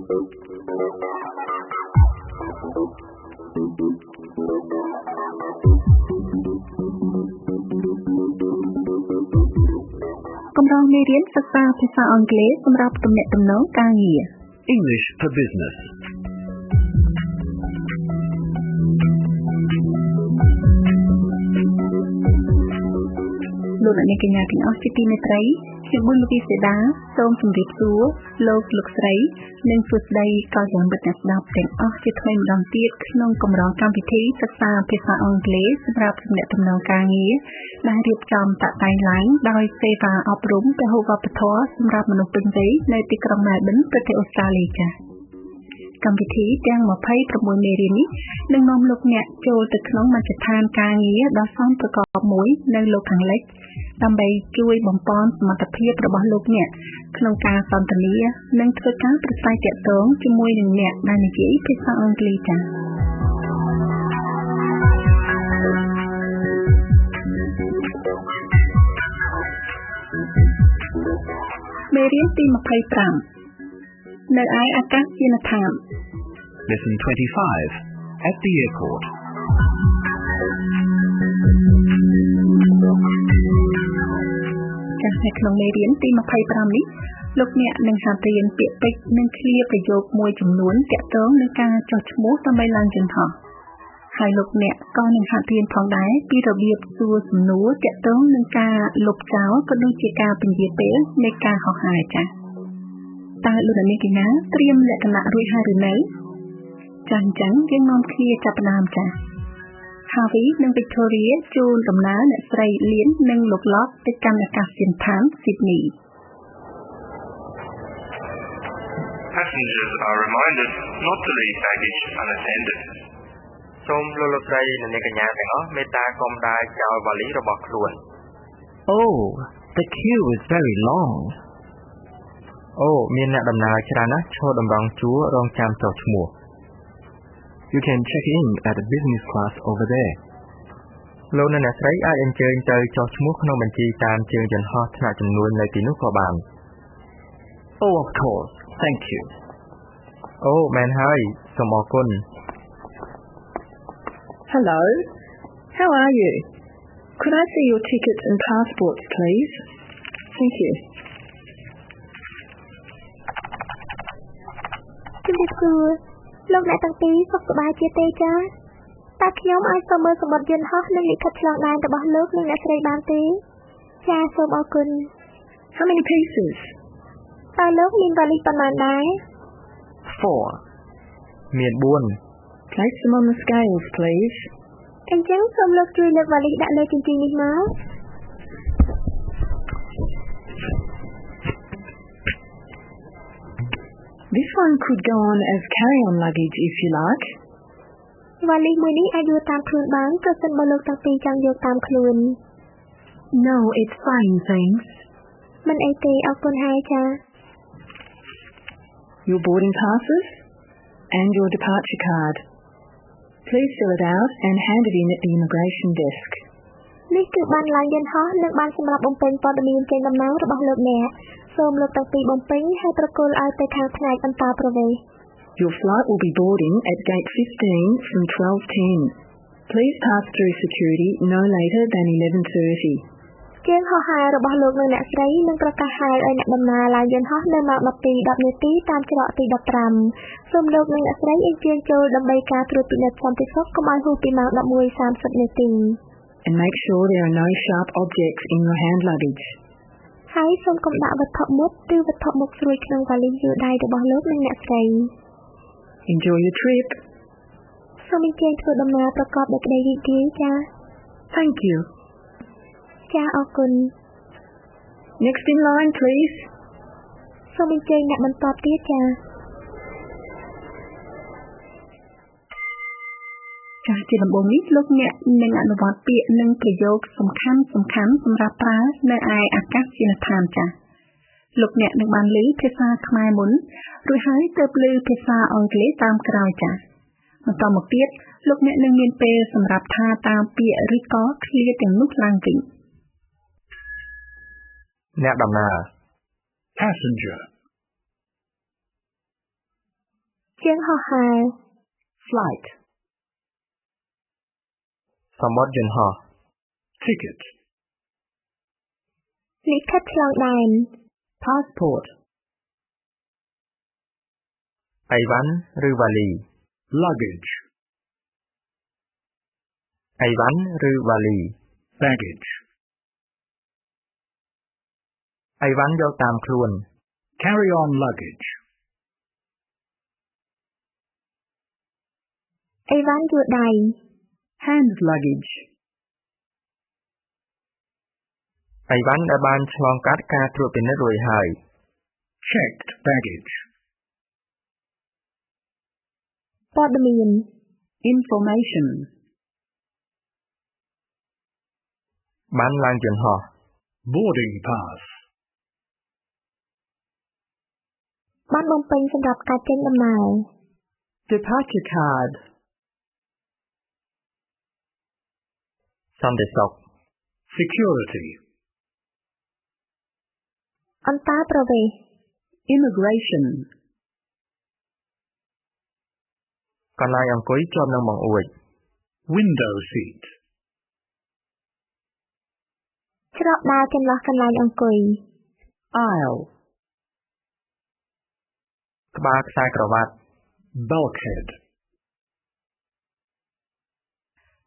កម្រងមេរៀនសិក្សាភាសាអង់គ្លេសសម្រាប់ទំនាក់ទំនងការងារ English for Business លោកអ្នកនាងកញ្ញាទាំងអស់ជាទីមេត្រីខ្ញុំបុលវិសេដាសូមជម្រាបសួរលោកស្រីនិងសួស្តីក៏យ៉ាងមិត្តអ្នកស្ដាប់ទាំងអស់ជាថ្មីម្ដងទៀតក្នុងកម្រងកម្មវិធីសិក្សាភាសាអង់គ្លេសសម្រាប់ទំនាក់ទំនងការងារដែលរៀបចំតាក់តែងឡើងដោយសេវាអប់រំពហុវប្បធម៌សម្រាប់មនុស្សពេញវ័យនៅទីក្រុង Melbourne ប្រទេសអូស្ត្រាលីចា៎កម្មវិធីទាំង26មេរៀននេះនឹងនាំលោកអ្នកចូលទៅក្នុងមជ្ឈដ្ឋានការងារដ៏សំប្រកបមួយនៅលោកខាងលិចដើម្បីជួយបំពន់សមត្ថភាពរបស់លោកអ្នកក្នុងការសន្ទនានិងធ្វើការប្រស្រ័យទាក់ទងជាមួយនឹងអ្នកដែលនិយាយភាសាអង់គ្លេសចា៎មេរៀនទី25នៅឯអាកាសយានដ្ឋាន Lesson 25 at the airportចាស់នៅក្នុងមេរៀនទី25នេះលោកអ្នកនឹងហាត់រៀនពាក្យពេចន៍និងឃ្លាប្រយោគមួយចំនួនទាក់ទងនឹងការចុះឈ្មោះដើម្បីឡើងយន្តហោះហើយលោកអ្នកក៏នឹងហាត់រៀនផងដែរពីរបៀបសួរសំណួរទាក់ទងនឹងការលុបចោលក៏ដូចជាការពន្យាពេលនៃការហោះហើរចាស់តើលោកអ្នកកញ្ញាត្រៀមលក្ខណៈរួចហើយឬនៅចាស់អញ្ចឹងយើងនាំគ្នាចាប់ផ្ដើមចាស់Harvey និង Victoria ជួនដំណើរអ្នកស្រីលៀននិងលោកឡតទៅកាន់អាកាសយានដ្ឋាន Sydney. Passengers are reminded not to leave baggage unattended. សូមលោកស្រីនិងអ្នកកញ្ញាទាំងអស់មេត្តាកុំដើរចោលវ៉ាលីរបស់ខ្លួន Oh, the queue is very long. អូមានអ្នកដំណើរច្រើនណាស់ឈរតម្រង់ជួររងចាំចុះឈ្មោះYou can check in at the business class over there. លោកអ្នកស្រីអាចអញ្ជើញទៅចុះឈ្មោះក្នុងបញ្ជីតាមជើងយន្តហោះថ្នាក់ចំនួននៅទីនោះក៏បាន Oh, of course. Thank you. អូមែនហើយសូមអរគុណ Hello. How are you? Could I see your tickets and passports, please? Thank you. ជំរាបសួរលោកអ្នកទាំងពីរសុខសប្បាយជាទេចា៎តើខ្ញុំអាចសូមមើលសម្បត្តិយន្តហោះនិងលិខិតឆ្លងដែនរបស់លោកនិងអ្នកស្រីបានទេចា៎សូមអរគុណ How many pieces? តើលោកមានវ៉ាលីប៉ុន្មានដែរ 4. មាន Place them on the scales, please. អញ្ចឹងសូមលោកជួយលើកវ៉ាលីដាក់លើជញ្ជីងនេះមក This one could go on as carry-on luggage if you like. វ៉ាលីមួយនេះអាចយកតាមខ្លួនបានប្រសិនបើលោកទាំងពីរចង់យកតាមខ្លួន No, it's fine, thanks. មិនអីទេអរគុណហើយចា៎ Your boarding passes and your departure card. Please fill it out and hand it in at the immigration desk. នេះគឺបានឡើងយន្តហោះនិងបានសម្រាប់បំពេញព័ត៌មានចេញដំណើររបស់លោកអ្នកសូមលោកទាំងពីរបំពេញហើយប្រគល់ឲ្យទៅខាងផ្នែកអន្តរប្រវេសន៍ Your flight will be boarding at gate 15 from 12:10. Please pass through security no later than 11:30. ជើងហោះហើររបស់លោកនិងអ្នកស្រីនឹងប្រកាសហៅឲ្យអ្នកដំណើរឡើងយន្តហោះនៅម៉ោង 12:10 នាទីតាមច្រកទី 15 សូមលោកនិងអ្នកស្រីអញ្ជើញចូលដើម្បីការត្រួតពិនិត្យសន្តិសុខកុំឲ្យហួសពីម៉ោង 11:30 នាទី And make sure there are no sharp objects in your hand luggage. ហើយសូមកុំដាក់វត្ថុមុតឬវត្ថុមុខស្រួយក្នុងវ៉ាលីយឺតដៃរបស់លោកនិងអ្នកស្រី Enjoy your trip. សូមអញ្ជើញធ្វើដំណើរប្រកបដោយក្តីរីករាយចា៎ Thank you. ចា៎អរគុណ Next in line, please. សូមអញ្ជើញអ្នកបន្តទៀតចា៎ ចាស់ជាដំបូងនេះលោកអ្នកនឹងអនុវត្តពាក្យនិងប្រយោគសំខាន់សម្រាប់ប្រើនៅឯអាកាសយានដ្ឋានចាស់លោកអ្នកនឹងបានឮភាសាខ្មែរមុនរួចហើយទើបឮភាសាអង់គ្លេសតាមក្រោយចាស់បន្តមកទៀតលោកអ្នកនឹងមានពេលសម្រាប់ថាតាមពាក្យឬក៏ឃ្លាទាំងនោះឡើងវិញអ្នកដំណើរ Passenger. ជាងហោះហើរ flight, សំបុត្រយន្តហោះ ticket, លិខិតឆ្លងដែន passport, អីវ៉ាន់ឬវ៉ាលី luggage, អីវ៉ាន់ឬវ៉ាលី baggage, អីវ៉ាន់យកតាមខ្លួន carry on luggage, អីវ៉ាន់យួរដៃ hand luggage, អីវ៉ាន់ដែលបានឆ្លងកាត់ការត្រួតពិនិត្យរួចហើយ checked baggage, ព័ត៌មាន information, បានឡើងយន្តហោះ boarding pass, បានបំពេញសម្រាប់ការចេញដំណើរ departure card, សន្តិសុខ security, អន្តរប្រវេសន៍ immigration, កន្លែងអង្គុយជាប់នឹងបង្អួច window seat, ច្រកដើរចន្លោះកន្លែងអង្គុយ aisle, ក្បាលខ្សែក្រវ៉ាត់ bulkhead.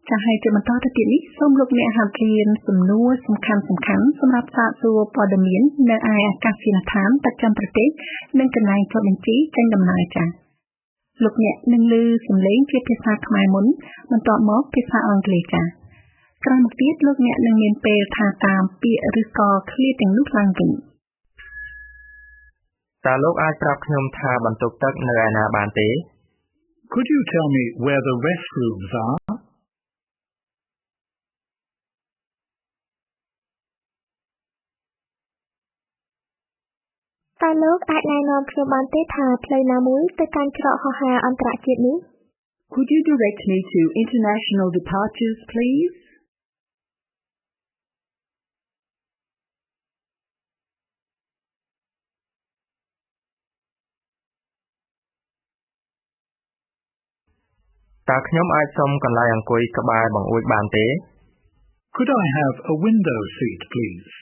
ចាហើយជាបន្តទៅទៀតនេះសូមលោកអ្នកហាត់រៀនសំណួរសំខាន់ៗសម្រាប់សាកសួរព័ត៌មាននៅឯអាកាសយានដ្ឋានប្រចាំប្រទេសនិងកន្លែងចុះបញ្ជីចេញដំណើរចា៎លោកអ្នកនឹងឮសំឡេងជាភាសាខ្មែរមុនបន្ទាប់មកភាសាអង់គ្លេសចា៎ក្រោយមកទៀតលោកអ្នកនឹងមានពេលថាតាមពាក្យឬក៏ឃ្លាទាំងនោះឡើងវិញតើលោកអាចប្រាប់ខ្ញុំថាបន្ទប់ទឹកនៅឯណាបានទេ Could you tell me where the restrooms are? តើលោកអាចណែនាំខ្ញុំបានទេថាផ្លូវណាមួយទៅកាន់ច្រកហោះហើរអន្តរជាតិនេះ Could you direct me to international departures, please? តើខ្ញុំអាចសុំកន្លែងអង្គុយក្បែរបង្អួចបានទេ Could I have a window seat, please?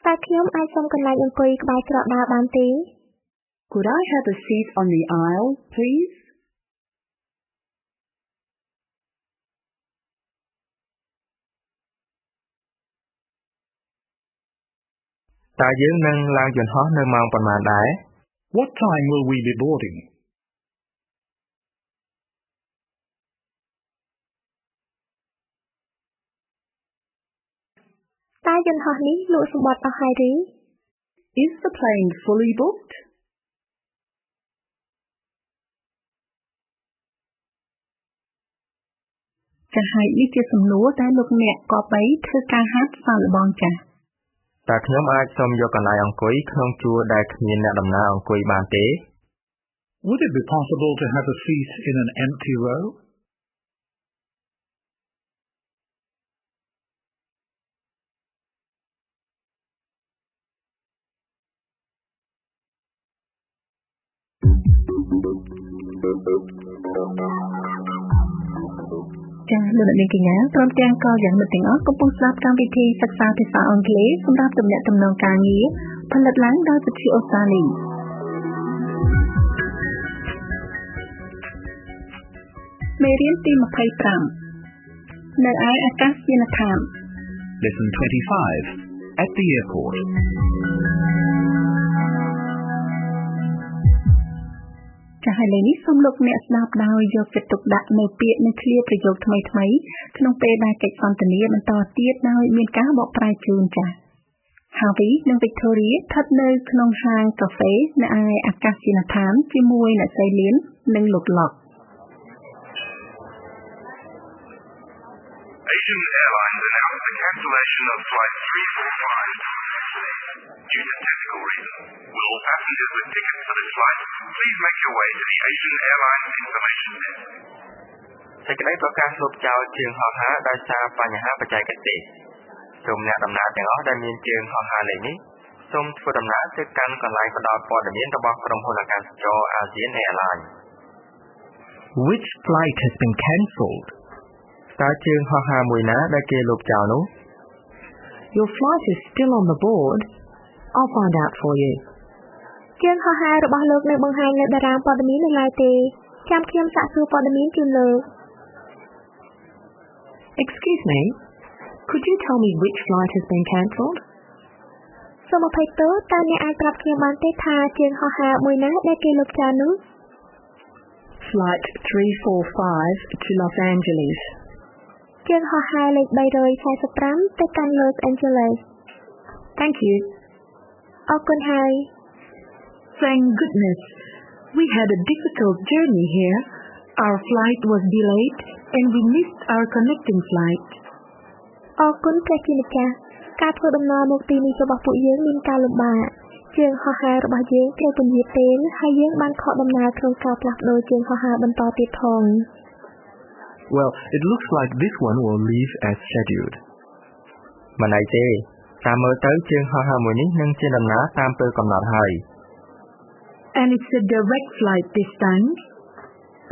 តើខ្ញុំអាចសុំកន្លែងអង្គុយក្បែរច្រកដើរបានទេ Could I have a seat on the aisle, please? តើយើងនឹងឡើងយន្តហោះនៅម៉ោងប៉ុន្មានដែរ What time will we be boarding? តើយន្តហោះនេះលក់សំបុត្រអស់ហើយឬ Is the plane fully booked? ចាហើយនេះជាសំណួរដែលលោកអ្នកក៏បីធ្វើការហាត់សាកល្បងចា តើខ្ញុំអាចសុំយកកន្លែងអង្គុយក្នុងជួរដែលគ្មានអ្នកដំណើរអង្គុយបានទេ Would it be possible to have a seat in an empty row? ចាលោកអ្នកនាងកញ្ញាព្រមទាំងក៏យ៉ាងមិត្តទាំងអស់កំពុងស្ដាប់កម្មវិធីសិក្សាភាសាអង់គ្លេសសម្រាប់ទំនាក់ទំនងការងារផលិតឡើងដោយវិទ្យុអូស្ត្រាលីមេរៀនទី25នៅឯអាកាសយានដ្ឋាន Lesson 25 at the airport. ចាហើយលេខនេះសូមលោកអ្នកស្ដាប់ដោយយកចិត្តទុកដាក់នៅពាក្យនិងឃ្លាប្រយោគថ្មីៗក្នុងពេលដែលកិច្ចសន្ទនាបន្តទៀតដោយមានការបកប្រែជូនចា Harvey និង Victoria ស្ថិតនៅក្នុងហាងកាហ្វេនៅឯអាកាសយានដ្ឋានជាមួយអ្នកស្រីលៀននិងលោក Locke Asian Airlines announced the cancellation of Flight 345 due to technical reasons. Will all passengers with tickets for this flight please make your way to the Asian Airlines Information Desk. សេចក្តីប្រកាសលុបចោលជើងហោះហើរដោយសារបញ្ហាបច្ចេកទេស សូមអ្នកដំណើរទាំងអស់ដែលមានជើងហោះហើរលេខនេះសូមធ្វើដំណើរទៅកាន់កន្លែងផ្ដល់ព័ត៌មានរបស់ក្រុមហ៊ុនអាកាសចរ ASEAN Airlines. Which flight has been cancelled? តើជើងហោះហើរមួយណាដែលគេលុបចោលនោះ Your flight is still on the board. I'll find out for you. ជើងហោះហើររបស់លោកនៅបង្ហាញលើតារាងព័ត៌មាននៅឡើយទេចាំខ្ញុំសាកសួរព័ត៌មានជូនលោក Excuse me, could you tell me which flight has been cancelled? សូមអភ័យទោសតើអ្នកអាចប្រាប់ខ្ញុំបានទេថាជើងហោះហើរមួយណាដែលគេលុបចោលនោះ Flight 345 to Los Angeles. ជើងហោះហើរលេខ345ទៅកាន់ Los Angeles. Thank you. អរគុណហើយ Thank goodness. We had a difficult journey here. Our flight was delayed and we missed our connecting flight. អរគុណព្រះជាម្ចាស់ការធ្វើដំណើរមកទីនេះរបស់ពួកយើងមានការលំបាកជើងហោះហើររបស់យើងត្រូវពន្យាពេលហើយយើងបានខកដំណើរក្នុងការផ្លាស់ប្ដូរជើងហោះហើរបន្តទៀតផង Well, it looks like this one will leave as scheduled. មិនអីទេតាមមើលទៅជើងហោះហើរមួយនេះនឹងជាដំណើរតាមពេលកំណត់ហើយ And it's a direct flight this time.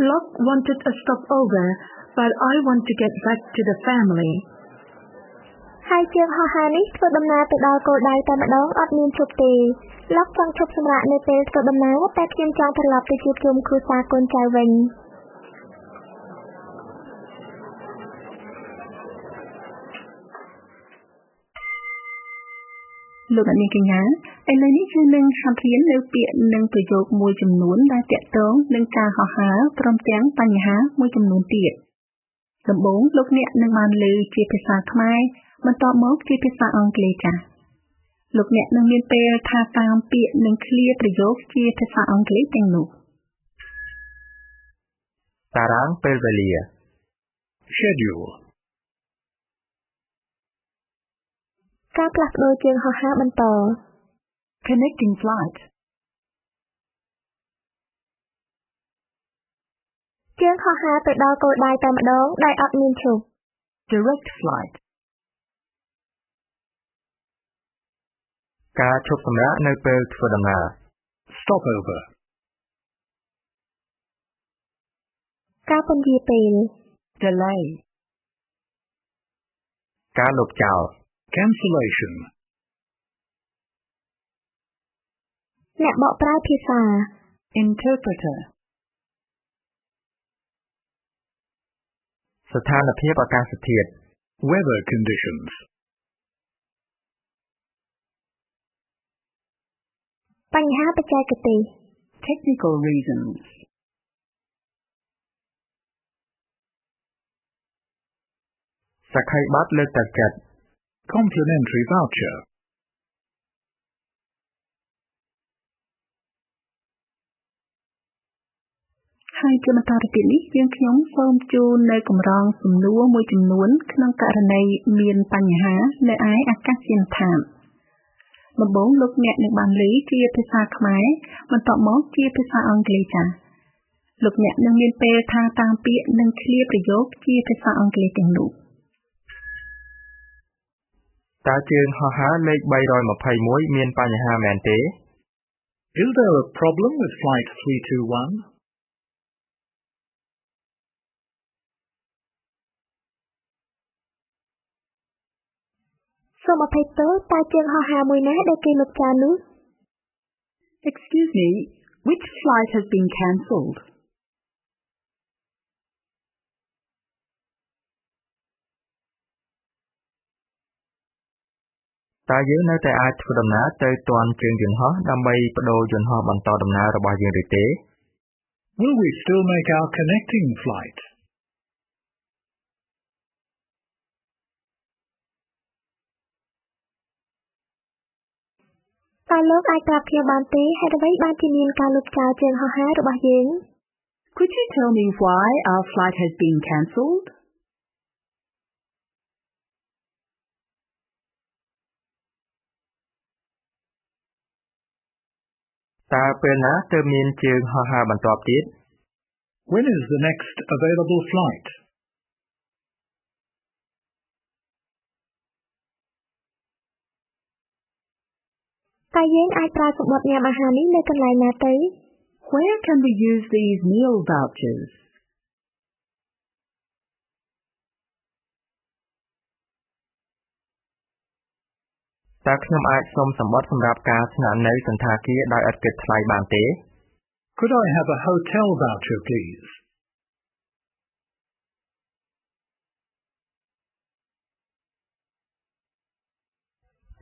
Locke wanted a stopover, but I want to get back to the family. ហើយជើងហោះហើរនេះធ្វើដំណើរទៅដល់គោលដៅតែម្ដងអត់មានឈប់ទេឡុកចង់ឈប់សម្រាកនៅពេលធ្វើដំណើរតែខ្ញុំចង់ត្រឡប់ទៅជួបជុំគ្រួសារកូនចៅវិញលោកអ្នកនាងកញ្ញាឥឡូវនេះយើងនឹងហាត់រៀននៅពាក្យនិងប្រយោគមួយចំនួនដែលទាក់ទងនឹងការហោះហើរព្រមទាំងបញ្ហាមួយចំនួនទៀតដំបូងលោកអ្នកនឹងបានឮជាភាសាខ្មែរបន្ទាប់មកជាភាសាអង់គ្លេសចា៎លោកអ្នកនឹងមានពេលថាតាមពាក្យនិងឃ្លាប្រយោគជាភាសាអង់គ្លេសទាំងនោះតារាងពេលវេលា Schedule. ការផ្លាស់ប្ដូរជើងហោះហើរបន្ត Connecting flight. ជើងហោះហើរទៅដល់គោលដៅតែម្ដងដោយអត់មានឈប់ Direct flight. ការឈប់សម្រាកនៅពេលធ្វើដំណើរ Stopover. ការពន្យាពេល Delay. ការលុបចោល Cancellation. អ្នកបកប្រែភាសា Interpreter. ស្ថានភាពអាកាសធាតុ Weather conditions. បញ្ហាបច្ចេកទេស Technical reasons. សក្ខីប័ត្រលើកទឹកចិត្ត Complimentary voucher. ហើយជាបន្តទៅទៀតនេះយើងខ្ញុំសូមជូននៅកម្រងសំណួរមួយចំនួនក្នុងករណីមានបញ្ហានៅឯអាកាសយានដ្ឋានដំបូងលោកអ្នកនឹងបានឮជាភាសាខ្មែរបន្ទាប់មកជាភាសាអង់គ្លេសចា៎លោកអ្នកនឹងមានពេលថាតាមពាក្យនិងឃ្លាប្រយោគជាភាសាអង់គ្លេសទាំងនោះតើជើងហោះហើរលេខ321មានបញ្ហាមែនទេ Is there a problem with flight 321? សូមអភ័យទោសតើជើងហោះហើរមួយណាដែលគេលុបចោលនោះ Excuse me, which flight has been cancelled? តើយើងនៅតែអាចធ្វើដំណើរទៅទាន់ជើងយន្តហោះដើម្បីបដូរយន្តហោះបន្តដំណើររបស់យើងឬទេ Will we still make our connecting flight? តើលោកអាចប្រាប់ខ្ញុំបានទេហេតុអ្វីបានជាមានការលុបចោលជើងហោះហើររបស់យើង Could you tell me why our flight has been cancelled? តើពេលណាទើបមានជើងហោះហើរបន្ទាប់ទៀត When is the next available flight? តើយើងអាចប្រើសម្បត្តិញ៉ាំអាហារនេះនៅកន្លែងណាទៅ Where can we use these meal vouchers? តើខ្ញុំអាចសុំសម្បត្តិសម្រាប់ការស្នាក់នៅសន្តាគារដោយឥតគិតថ្លៃបានទេ Could I have a hotel voucher, please?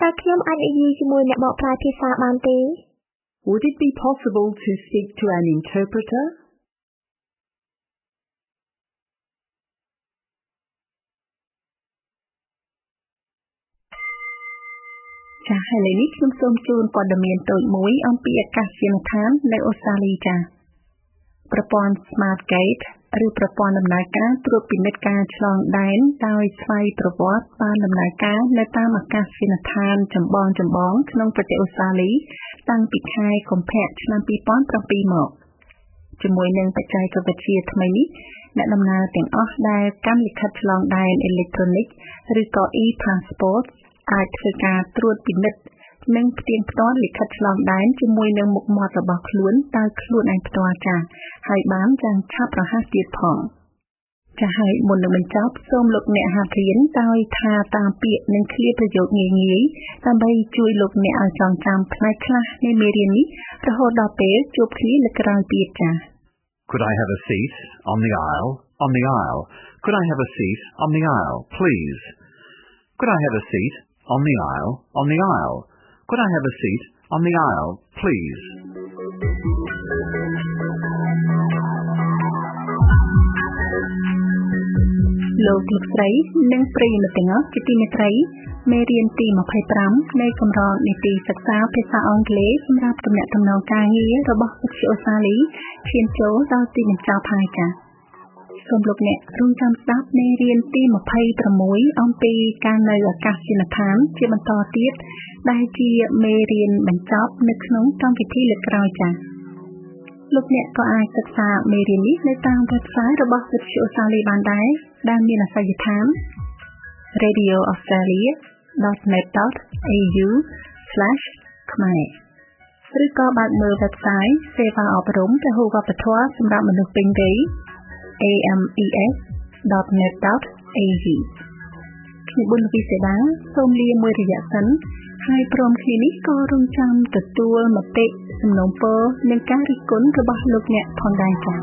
តើខ្ញុំអាចនិយាយជាមួយអ្នកបកប្រែភាសាបានទេ Would it be possible to speak to an interpreter? ចា៎ហើយឥឡូវនេះខ្ញុំសូមជូនព័ត៌មានតូចមួយអំពីអាកាសយានដ្ឋាននៅអូស្ត្រាលីចា៎ប្រព័ន្ធ Smart Gate ឬប្រព័ន្ធដំណើរការត្រួតពិនិត្យការឆ្លងដែនដោយស្វ័យប្រវត្តិបានដំណើរការនៅតាមអាកាសយានដ្ឋានចម្បងក្នុងប្រទេសអូស្ត្រាលីតាំងពីខែកុម្ភៈឆ្នាំ2007មកជាមួយនឹងបច្ចេកវិទ្យាថ្មីនេះអ្នកដំណើរទាំងអស់ដែលកាន់លិខិតឆ្លងដែនអេឡិចត្រូនិកឬក៏ e-passport អាចធ្វើការត្រួតពិនិត្យនិងផ្ទៀងផ្ទាត់លិខិតឆ្លងដែនជាមួយនឹងមុខមាត់របស់ខ្លួនដោយខ្លួនឯងផ្ទាល់ចា៎ហើយបានយ៉ាងឆាប់រហ័សទៀតផងចា៎ហើយមុននឹងបញ្ចប់សូមលោកអ្នកហាត់រៀនដោយថាតាមពាក្យនិងឃ្លាប្រយោគងាយៗដើម្បីជួយលោកអ្នកឲ្យចងចាំផ្នែកខ្លះនៃមេរៀននេះរហូតដល់ពេលជួបគ្នាលើកក្រោយទៀតចា៎ Could I have a seat on the aisle? On the aisle. Could I have a seat on the aisle, please? Could I have a seat on the aisle? On the aisle. Could I have a seat on the aisle, please? លោកស្រីនិងប្រិយមិត្តទាំងអស់ជាទីមេត្រីមេរៀនទី25នៃកម្រងនីតិសិក្សាភាសាអង់គ្លេសសម្រាប់ទំនាក់ទំនងការងាររបស់វិទ្យាអូស្ត្រាលីឈានចូលដល់ទីបញ្ចប់ហើយចា៎សូមលោកអ្នករងចាំស្ដាប់មេរៀនទី26អំពីការនៅអាកាសយានដ្ឋានជាបន្តទៀតដែលជាមេរៀនបញ្ចប់នៅក្នុងកម្មវិធីលើកក្រោយចា៎លោកអ្នកក៏អាចសិក្សាមេរៀននេះនៅតាម website របស់វិទ្យាអូស្ត្រាលីបានដែរដែលមានអាសយដ្ឋាន radioaustralia.net.au/khmer ឬក៏បើកមើល website សេវាអប់រំពហុវប្បធម៌សម្រាប់មនុស្សពេញវ័យ ames.net.au ខ្ញុំបុលវិសេដាសូមលាមួយរយៈសិនហើយព្រមគ្នានេះក៏រងចាំទទួលមតិសំណូមពរនិងការរិះគន់របស់លោកអ្នកផងដែរចា៎